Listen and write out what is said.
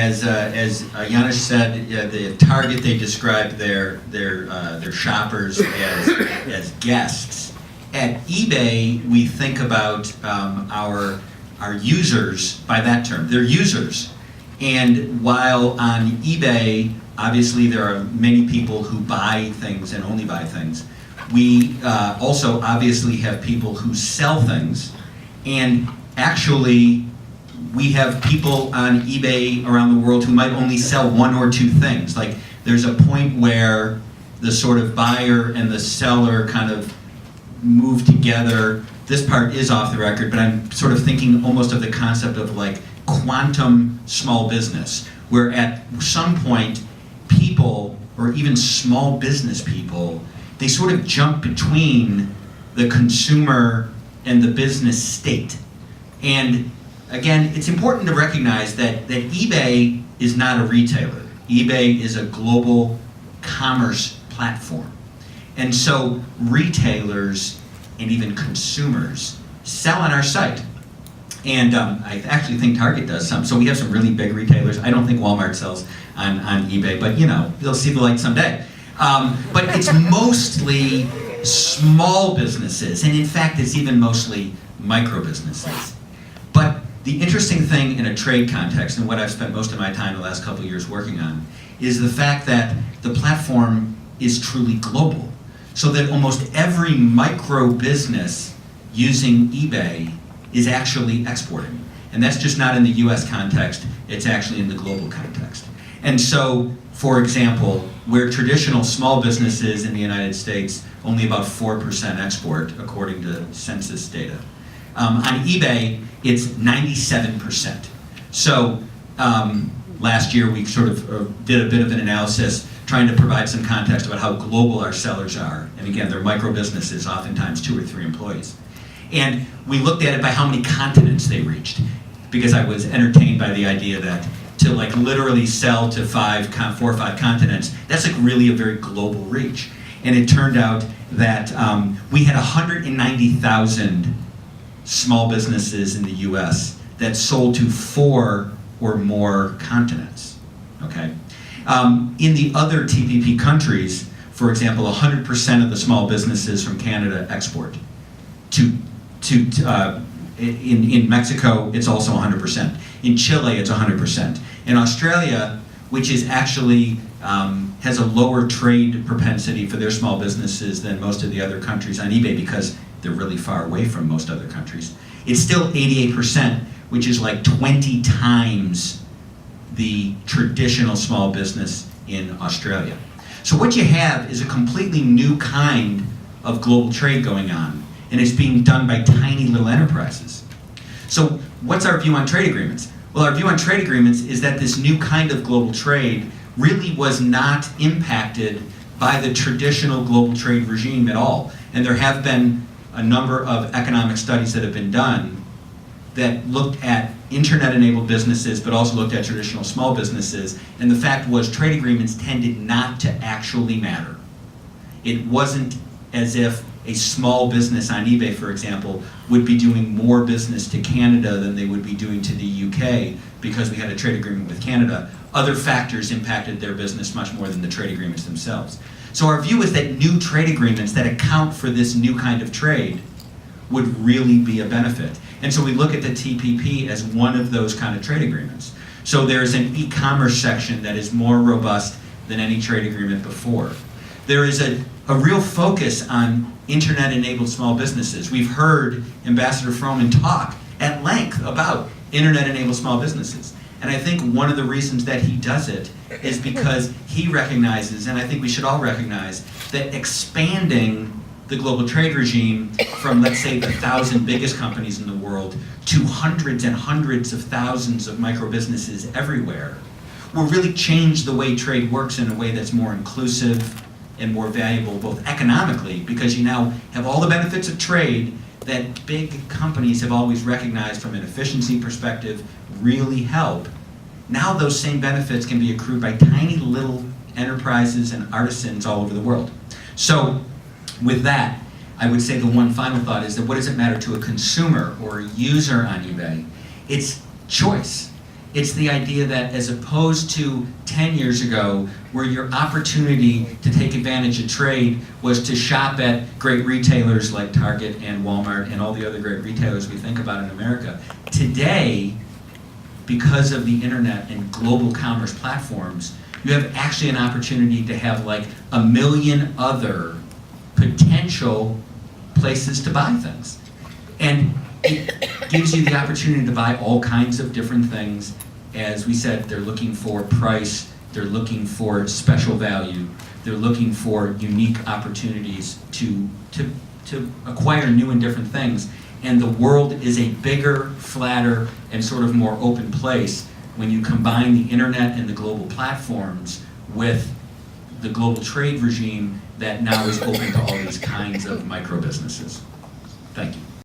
as Janusz said, the Target, they described their shoppers as guests. At eBay, we think about our users by that term. They're users. And while on eBay, obviously there are many people who buy things and only buy things, we also obviously have people who sell things. And actually, we have people on eBay around the world who might only sell one or two things. Like, there's a point where the sort of buyer and the seller kind of move together. This part is off the record, but I'm sort of thinking almost of the concept of like quantum small business, where at some point people, or even small business people, they sort of jump between the consumer and the business state. And again, it's important to recognize that eBay is not a retailer. eBay is a global commerce platform. And so retailers and even consumers sell on our site. And I actually think Target does some. So we have some really big retailers. I don't think Walmart sells on eBay, but you know, they'll see the light someday. But it's mostly small businesses, and in fact, it's even mostly micro businesses. But the interesting thing in a trade context, and what I've spent most of my time the last couple of years working on, is the fact that the platform is truly global. So that almost every micro business using eBay is actually exporting. And that's just not in the US context, it's actually in the global context. And so, for example, where traditional small businesses in the United States, only about 4% export, according to census data. On eBay, it's 97%. So last year we sort of did a bit of an analysis trying to provide some context about how global our sellers are. And again, they're micro businesses, oftentimes 2 or 3 employees. And we looked at it by how many continents they reached, because I was entertained by the idea that to like literally sell to 4 or 5 continents, that's like really a very global reach. And it turned out that we had 190,000 small businesses in the US that sold to 4 or more continents, okay? In the other TPP countries, for example, 100% of the small businesses from Canada export. In Mexico, it's also 100%. In Chile, it's 100%. In Australia, which is actually has a lower trade propensity for their small businesses than most of the other countries on eBay because they're really far away from most other countries, it's still 88%, which is like 20 times the traditional small business in Australia. So what you have is a completely new kind of global trade going on, and it's being done by tiny little enterprises. So what's our view on trade agreements? Well, our view on trade agreements is that this new kind of global trade really was not impacted by the traditional global trade regime at all. And there have been a number of economic studies that have been done that looked at internet-enabled businesses, but also looked at traditional small businesses. And the fact was, trade agreements tended not to actually matter. It wasn't as if a small business on eBay, for example, would be doing more business to Canada than they would be doing to the UK because we had a trade agreement with Canada. Other factors impacted their business much more than the trade agreements themselves. So our view is that new trade agreements that account for this new kind of trade would really be a benefit. And so we look at the TPP as one of those kind of trade agreements. So there's an e-commerce section that is more robust than any trade agreement before. There is a real focus on internet-enabled small businesses. We've heard Ambassador Froman talk at length about internet-enabled small businesses. And I think one of the reasons that he does it is because he recognizes, and I think we should all recognize, that expanding the global trade regime from, let's say, the 1,000 biggest companies in the world to hundreds and hundreds of thousands of micro businesses everywhere will really change the way trade works in a way that's more inclusive and more valuable, both economically, because you now have all the benefits of trade that big companies have always recognized from an efficiency perspective really help. Now those same benefits can be accrued by tiny little enterprises and artisans all over the world. So with that, I would say the one final thought is that what does it matter to a consumer or a user on eBay? It's choice. It's the idea that as opposed to 10 years ago, where your opportunity to take advantage of trade was to shop at great retailers like Target and Walmart and all the other great retailers we think about in America. Today, because of the internet and global commerce platforms, you have actually an opportunity to have like 1 million other potential places to buy things. And it gives you the opportunity to buy all kinds of different things. As we said, they're looking for price, they're looking for special value, they're looking for unique opportunities to acquire new and different things. And the world is a bigger, flatter, and sort of more open place when you combine the internet and the global platforms with the global trade regime that now is open to all these kinds of micro businesses. Thank you.